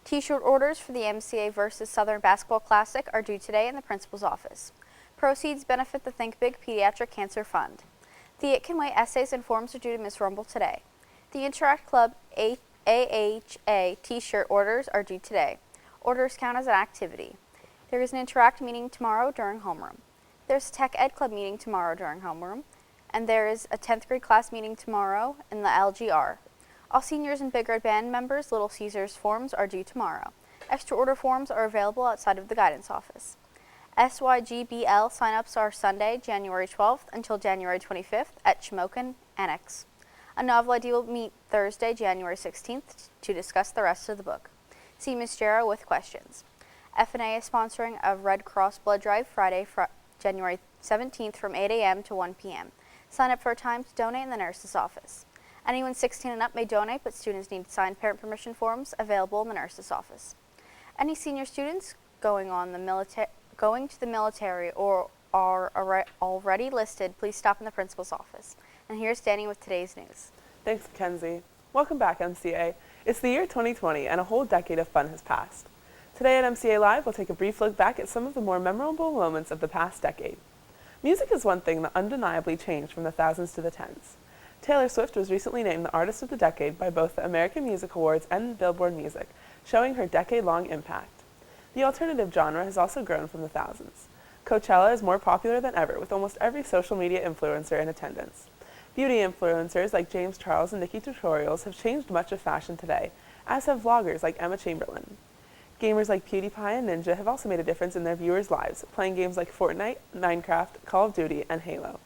T-shirt orders for the MCA versus Southern Basketball Classic are due today in the principal's office. Proceeds benefit the Think Big Pediatric Cancer Fund. The It Can Wait essays and forms are due to Ms. Rumble today. The Interact Club AHA T-shirt orders are due today. Orders count as an activity. There is an Interact meeting tomorrow during homeroom. There's a Tech Ed Club meeting tomorrow during homeroom. And there is a 10th grade class meeting tomorrow in the LGR. All seniors and Big Red Band members' Little Caesars forms are due tomorrow. Extra order forms are available outside of the guidance office. SYGBL sign-ups are Sunday, January 12th until January 25th at Shamokin Annex. A novel ID will meet Thursday, January 16th to discuss the rest of the book. See Ms. Jarrow with questions. FNA is sponsoring a Red Cross blood drive Friday, January 17th from 8 a.m. to 1 p.m. Sign up for a time to donate in the nurse's office. Anyone 16 and up may donate, but students need signed parent permission forms available in the nurse's office. Any senior students going to the military or are already listed, please stop in the principal's office. And here's Danny with today's news. Thanks, Kenzie. Welcome back, MCA. It's the year 2020 and a whole decade of fun has passed. Today at MCA Live, we'll take a brief look back at some of the more memorable moments of the past decade. Music is one thing that undeniably changed from the thousands to the tens. Taylor Swift was recently named the Artist of the Decade by both the American Music Awards and Billboard Music, showing her decade-long impact. The alternative genre has also grown from the thousands. Coachella is more popular than ever, with almost every social media influencer in attendance. Beauty influencers like James Charles and Nikki Tutorials have changed much of fashion today, as have vloggers like Emma Chamberlain. Gamers like PewDiePie and Ninja have also made a difference in their viewers' lives, playing games like Fortnite, Minecraft, Call of Duty, and Halo.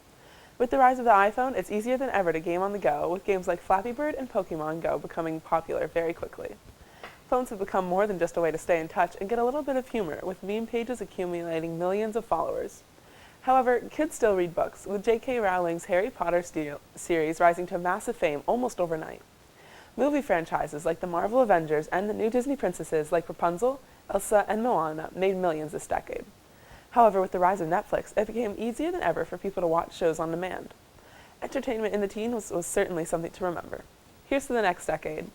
With the rise of the iPhone, it's easier than ever to game on the go, with games like Flappy Bird and Pokemon Go becoming popular very quickly. Phones have become more than just a way to stay in touch and get a little bit of humor, with meme pages accumulating millions of followers. However, kids still read books, with J.K. Rowling's Harry Potter series rising to massive fame almost overnight. Movie franchises like the Marvel Avengers and the new Disney princesses like Rapunzel, Elsa, and Moana made millions this decade. However, with the rise of Netflix, it became easier than ever for people to watch shows on demand. Entertainment in the teens was certainly something to remember. Here's to the next decade.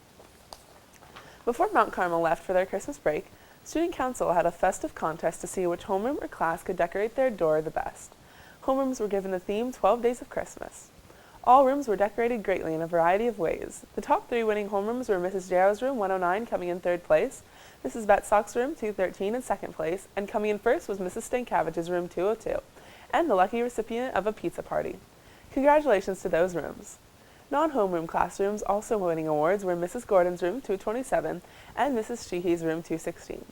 Before Mount Carmel left for their Christmas break, Student Council had a festive contest to see which homeroom or class could decorate their door the best. Homerooms were given the theme 12 Days of Christmas. All rooms were decorated greatly in a variety of ways. The top three winning homerooms were Mrs. Jarrow's room 109 coming in third place, Mrs. Betsock's room 213 in second place, and coming in first was Mrs. Stankavage's room 202, and the lucky recipient of a pizza party. Congratulations to those rooms. Non-homeroom classrooms also winning awards were Mrs. Gordon's room 227 and Mrs. Sheehy's room 216.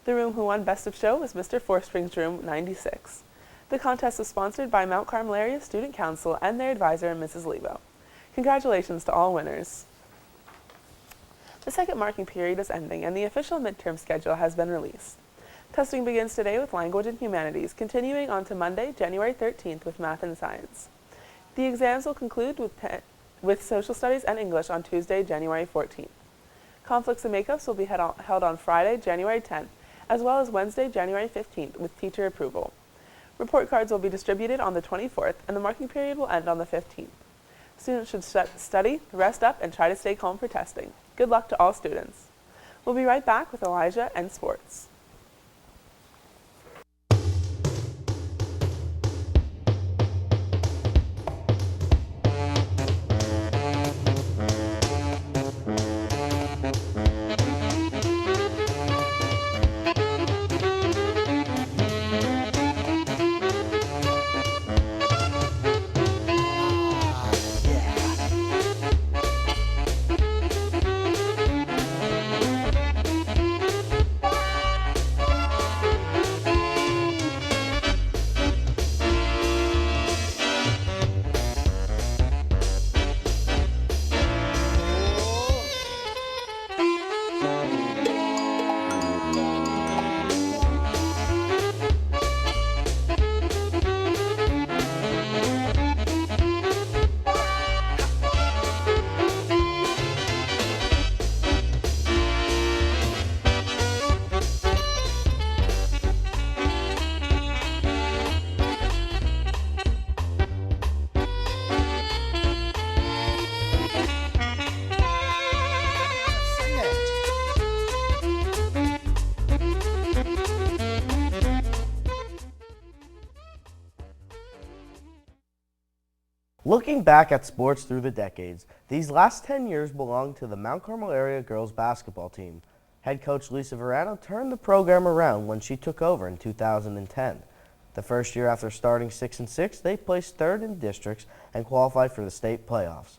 The room who won Best of Show was Mr. Forspring's room 96. The contest was sponsored by Mount Carmel Area Student Council and their advisor, Mrs. Lebo. Congratulations to all winners. The second marking period is ending and the official midterm schedule has been released. Testing begins today with Language and Humanities, continuing on to Monday, January 13th with Math and Science. The exams will conclude with Social Studies and English on Tuesday, January 14th. Conflicts and Makeups will be held on Friday, January 10th, as well as Wednesday, January 15th with teacher approval. Report cards will be distributed on the 24th, and the marking period will end on the 15th. Students should study, rest up, and try to stay calm for testing. Good luck to all students. We'll be right back with Elijah and sports. Looking back at sports through the decades, these last 10 years belong to the Mount Carmel area girls basketball team. Head coach Lisa Verano turned the program around when she took over in 2010. The first year after starting 6-6, they placed third in districts and qualified for the state playoffs.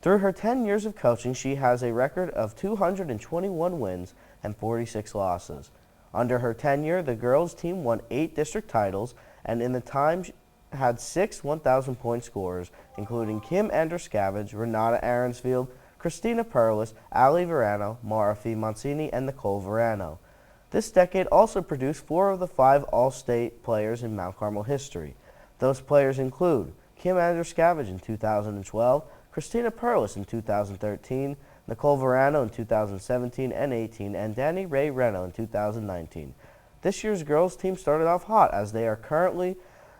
Through her 10 years of coaching, she has a record of 221 wins and 46 losses. Under her tenure, the girls team won 8 district titles, and in the time had 6 1,000-point scorers, including Kim Anderscavage, Renata Aaronsfield, Christina Perlis, Ali Verano, Mara Fee Monsini, and Nicole Verano. This decade also produced 4 of the 5 All-State players in Mount Carmel history. Those players include Kim Anderscavage in 2012, Christina Perlis in 2013, Nicole Verano in 2017 and 18, and Danny Ray Reno in 2019. This year's girls team started off hot as they are currently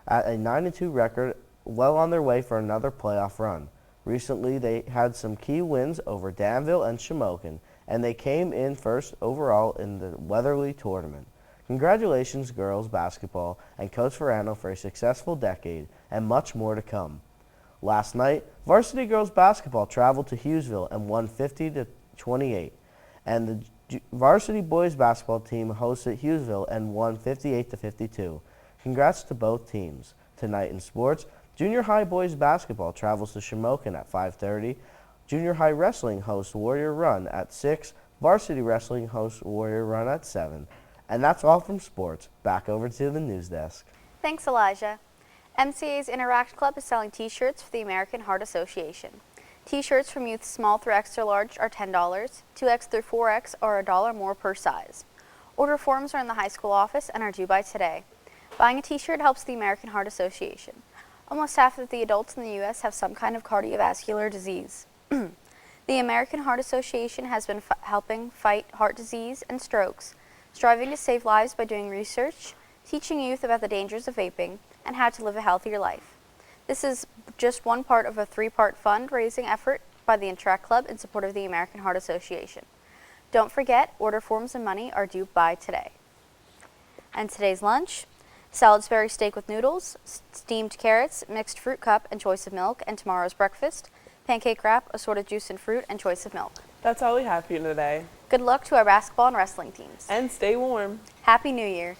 at a 9-2 record, well on their way for another playoff run. Recently, they had some key wins over Danville and Shamokin, and they came in first overall in the Weatherly tournament. Congratulations, girls basketball, and Coach Verano for a successful decade, and much more to come. Last night, varsity girls basketball traveled to Hughesville and won 50-28, and the varsity boys basketball team hosted Hughesville and won 58-52. Congrats to both teams. Tonight in sports, junior high boys basketball travels to Shamokin at 5:30. Junior high wrestling hosts Warrior Run at 6. Varsity wrestling hosts Warrior Run at 7. And that's all from sports. Back over to the news desk. Thanks, Elijah. MCA's Interact Club is selling T-shirts for the American Heart Association. T-shirts from youth small through extra large are $10, 2X through 4X are $1 more per size. Order forms are in the high school office and are due by today. Buying a T-shirt helps the American Heart Association. Almost half of the adults in the U.S. have some kind of cardiovascular disease. The American Heart Association has been helping fight heart disease and strokes, striving to save lives by doing research, teaching youth about the dangers of vaping, and how to live a healthier life. This is just one part of a 3-part fundraising effort by the Interact Club in support of the American Heart Association. Don't forget, order forms and money are due by today. And today's lunch: Salisbury steak with noodles, steamed carrots, mixed fruit cup and choice of milk, and tomorrow's breakfast: pancake wrap, assorted juice and fruit, and choice of milk. That's all we have for you today. Good luck to our basketball and wrestling teams. And stay warm. Happy New Year.